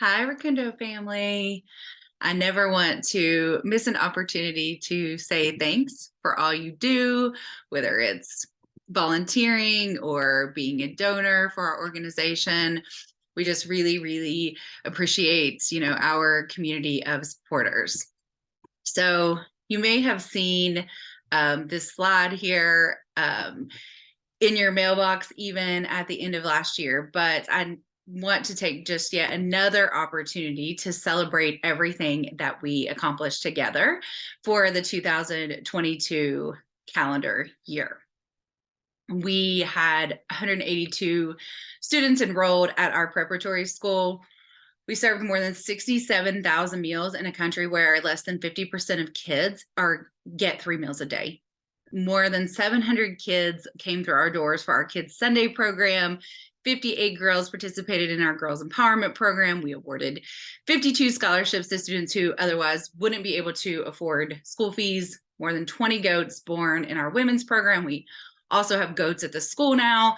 Hi, Rakundo family. I never want to miss an opportunity to say thanks for all you do, whether it's volunteering or being a donor for our organization. We just really appreciate, our community of supporters. So you may have seen this slide here in your mailbox even at the end of last year, but I want to take just yet another opportunity to celebrate everything that we accomplished together for the 2022 calendar year. We had 182 students enrolled at our preparatory school. We served more than 67,000 meals in a country where less than 50% of kids get 3 meals a day. More than 700 kids came through our doors for our Kids Sunday program. 58 girls participated in our Girls Empowerment program. We awarded 52 scholarships to students who otherwise wouldn't be able to afford school fees. More than 20 goats born in our women's program. We also have goats at the school now.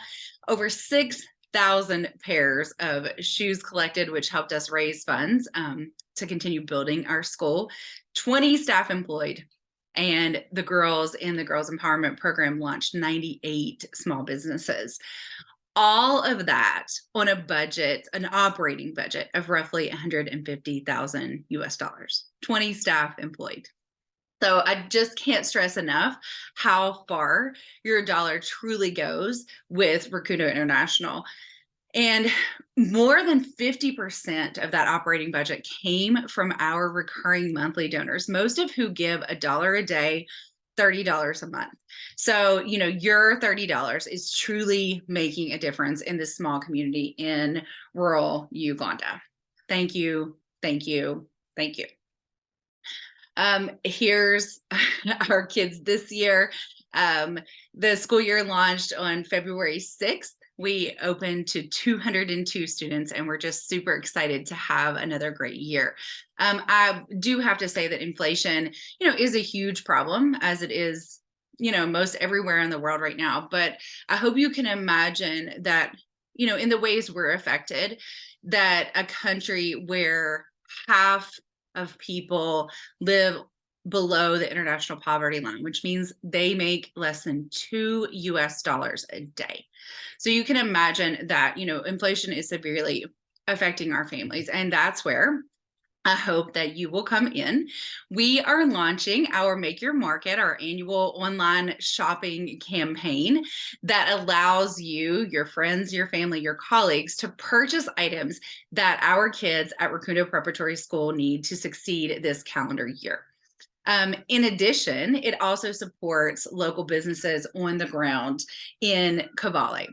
Over 6,000 pairs of shoes collected, which helped us raise funds to continue building our school. 20 staff employed. And the girls in the Girls Empowerment program launched 98 small businesses. All of that on a budget, an operating budget of roughly 150,000 US dollars, 20 staff employed. So I just can't stress enough how far your dollar truly goes with Rakundo International. And more than 50% of that operating budget came from our recurring monthly donors, most of who give $1 a day, $30 a month. So, your $30 is truly making a difference in this small community in rural Uganda. Thank you, thank you, thank you. Here's our kids this year. The school year launched on February 6th. We opened to 202 students, and we're just super excited to have another great year. I do have to say that inflation, is a huge problem, as it is, most everywhere in the world right now. But I hope you can imagine that, in the ways we're affected, that a country where half of people live below the international poverty line, which means they make less than $2 US a day. So you can imagine that, inflation is severely affecting our families. And that's where I hope that you will come in. We are launching our Make Your Market, our annual online shopping campaign that allows you, your friends, your family, your colleagues to purchase items that our kids at Rakundo Preparatory School need to succeed this calendar year. In addition, it also supports local businesses on the ground in Kabale.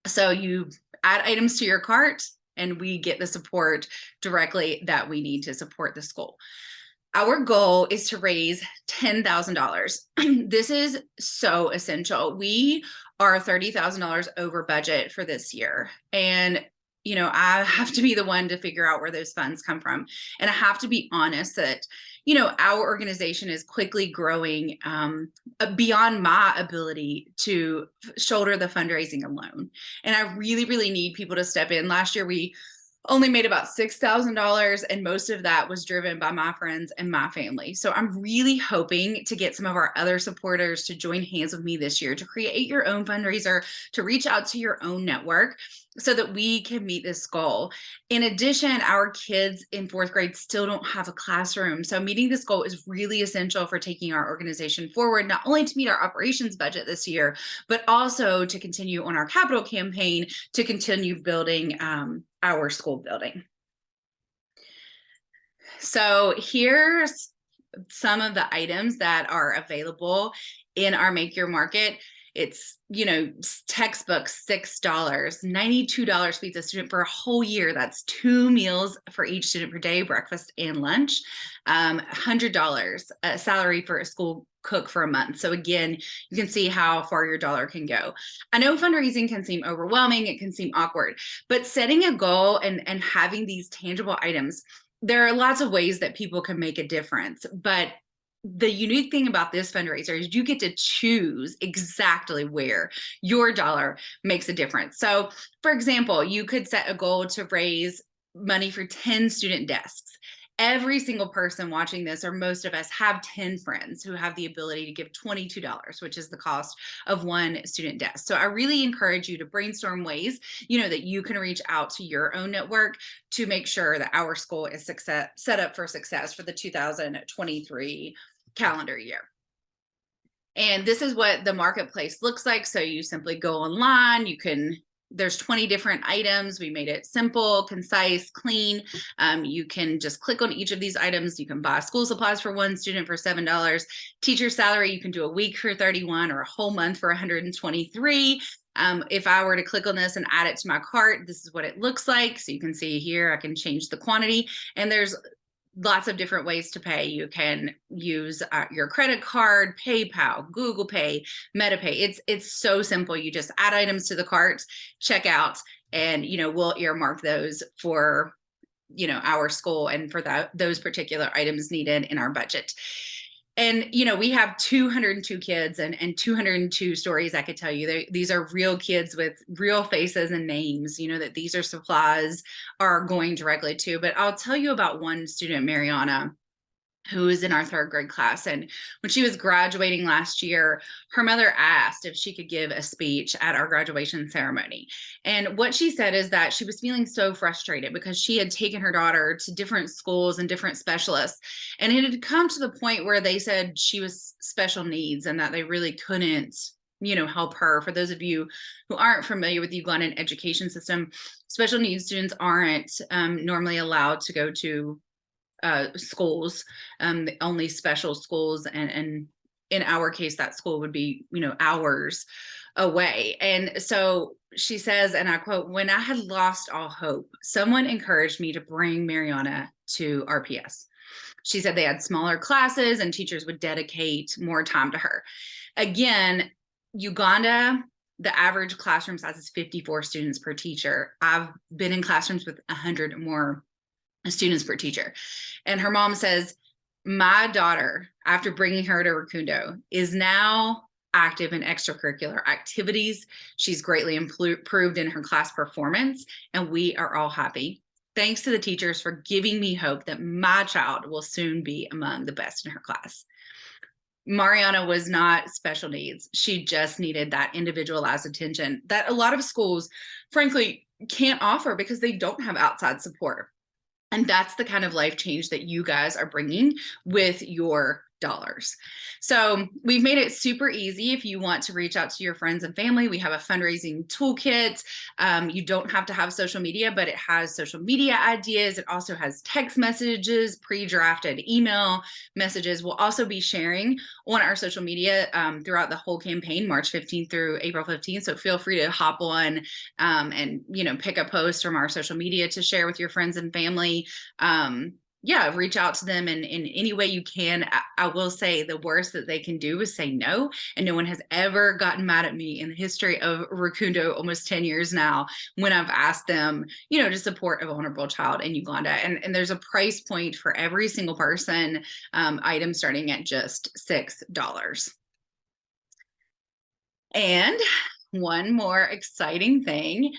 So you add items to your cart, and we get the support directly that we need to support the school. Our goal is to raise $10,000. This is so essential. We are $30,000 over budget for this year. And I have to be the one to figure out where those funds come from. And I have to be honest that, our organization is quickly growing beyond my ability to shoulder the fundraising alone. And I really need people to step in. Last year, we only made about $6,000, and most of that was driven by my friends and my family. So I'm really hoping to get some of our other supporters to join hands with me this year to create your own fundraiser, to reach out to your own network so that we can meet this goal. In addition, our kids in 4th grade still don't have a classroom. So meeting this goal is really essential for taking our organization forward, not only to meet our operations budget this year, but also to continue on our capital campaign to continue building our school building. So here's some of the items that are available in our Make Your Market. It's, textbooks, $6, $92 feeds a student for a whole year. That's 2 meals for each student per day, breakfast and lunch. $100 salary for a school cook for a month. So again, you can see how far your dollar can go. I know fundraising can seem overwhelming. It can seem awkward, but setting a goal and having these tangible items, there are lots of ways that people can make a difference, but the unique thing about this fundraiser is you get to choose exactly where your dollar makes a difference. So, for example, you could set a goal to raise money for 10 student desks. Every single person watching this, or most of us, have 10 friends who have the ability to give $22, which is the cost of one student desk. So I really encourage you to brainstorm ways, that you can reach out to your own network to make sure that our school is set up for success for the 2023 calendar year. And this is what the marketplace looks like. So you simply go online, there's 20 different items. We made it simple, concise, clean. You can just click on each of these items. You can buy school supplies for one student for $7. Teacher salary, you can do a week for $31 or a whole month for $123. If I were to click on this and add it to my cart, this is what it looks like. So you can see here, I can change the quantity, and there's lots of different ways to pay. You can use your credit card, PayPal, Google Pay, MetaPay. It's so simple. You just add items to the cart, check out, and we'll earmark those for our school and for those particular items needed in our budget. And we have 202 kids and 202 stories I could tell you. These are real kids with real faces and names, that these are supplies are going directly to. But I'll tell you about one student, Mariana, who is in our 3rd grade class. And when she was graduating last year, her mother asked if she could give a speech at our graduation ceremony. And what she said is that she was feeling so frustrated because she had taken her daughter to different schools and different specialists. And it had come to the point where they said she was special needs and that they really couldn't help her. For those of you who aren't familiar with the Ugandan education system, special needs students aren't normally allowed to go to schools, only special schools, and in our case that school would be hours away. And so she says, and I quote, "When I had lost all hope, someone encouraged me to bring Mariana to RPS." She said they had smaller classes and teachers would dedicate more time to her. Again, Uganda, the average classroom size is 54 students per teacher. I've been in classrooms with 100 more students per teacher. And her mom says, my daughter, after bringing her to Rukundo, is now active in extracurricular activities. She's greatly improved in her class performance, and we are all happy. Thanks to the teachers for giving me hope that my child will soon be among the best in her class. Mariana was not special needs. She just needed that individualized attention that a lot of schools, frankly, can't offer because they don't have outside support. And that's the kind of life change that you guys are bringing with your dollars. So we've made it super easy. If you want to reach out to your friends and family, we have a fundraising toolkit. You don't have to have social media, but it has social media ideas. It also has text messages, pre-drafted email messages. We'll also be sharing on our social media throughout the whole campaign, March 15th through April 15th. So feel free to hop on and pick a post from our social media to share with your friends and family. Reach out to them in any way you can. I will say the worst that they can do is say no. And no one has ever gotten mad at me in the history of Rukundo, almost 10 years now, when I've asked them, to support a vulnerable child in Uganda. And there's a price point for every single person, item starting at just $6. And one more exciting thing.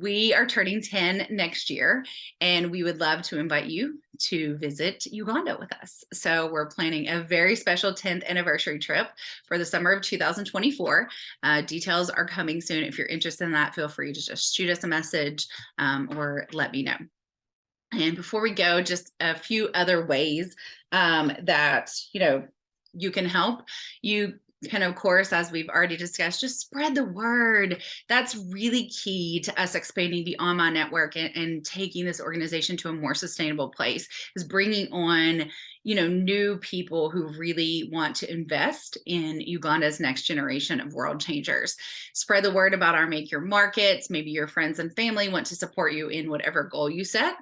We are turning 10 next year, and we would love to invite you to visit Uganda with us. So we're planning a very special 10th anniversary trip for the summer of 2024. Details are coming soon. If you're interested in that, feel free to just shoot us a message or let me know. And before we go, just a few other ways that you can help. You can, of course, as we've already discussed, just spread the word. That's really key to us expanding the online network and taking this organization to a more sustainable place, is bringing on, new people who really want to invest in Uganda's next generation of world changers. Spread the word about our Make Your Markets. Maybe your friends and family want to support you in whatever goal you set.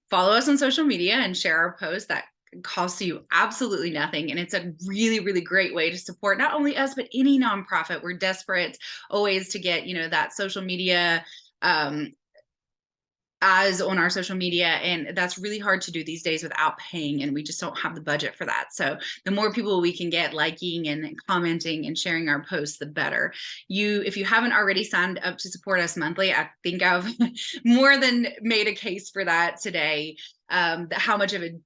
Follow us on social media and share our posts. That costs you absolutely nothing, and it's a really, really great way to support not only us but any nonprofit. We're desperate always to get that social media as on our social media, and that's really hard to do these days without paying, and we just don't have the budget for that. So the more people we can get liking and commenting and sharing our posts, the better. If you haven't already signed up to support us monthly, I think I've more than made a case for that today. How much of a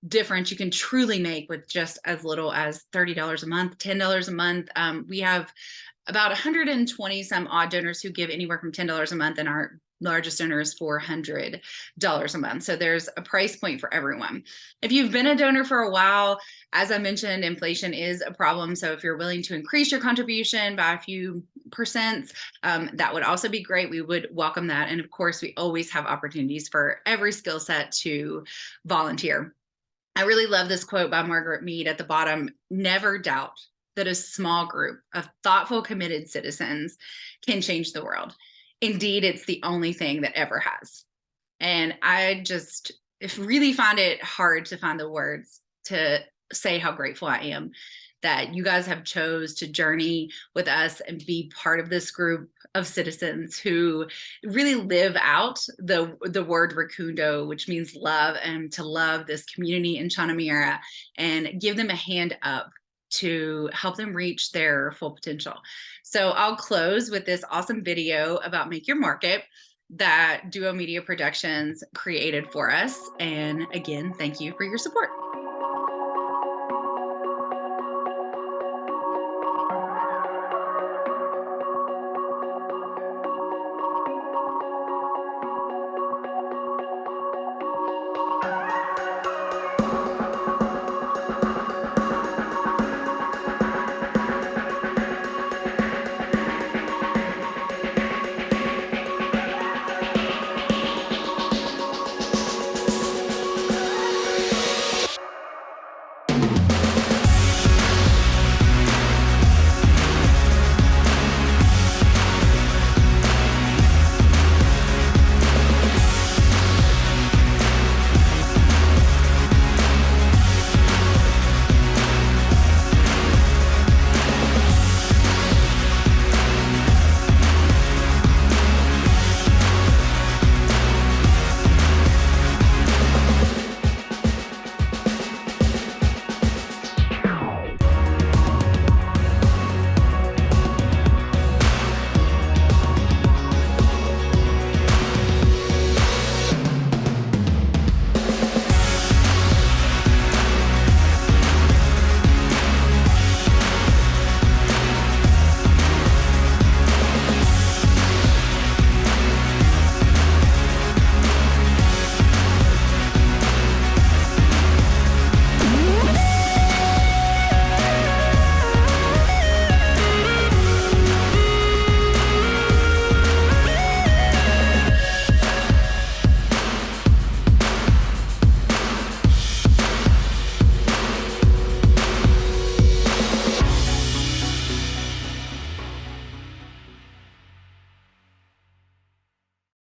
difference you can truly make with just as little as $30 a month, $10 a month. We have about 120 some odd donors who give anywhere from $10 a month, and our largest donor is $400 a month. So there's a price point for everyone. If you've been a donor for a while, as I mentioned, inflation is a problem. So if you're willing to increase your contribution by a few percents, that would also be great. We would welcome that. And of course, we always have opportunities for every skill set to volunteer. I really love this quote by Margaret Mead at the bottom: never doubt that a small group of thoughtful, committed citizens can change the world. Indeed, it's the only thing that ever has. And I just really find it hard to find the words to say how grateful I am that you guys have chose to journey with us and be part of this group of citizens who really live out the word Rukundo, which means love, and to love this community in Chanamira and give them a hand up to help them reach their full potential. So I'll close with this awesome video about Make Your Market that Duo Media Productions created for us. And again, thank you for your support.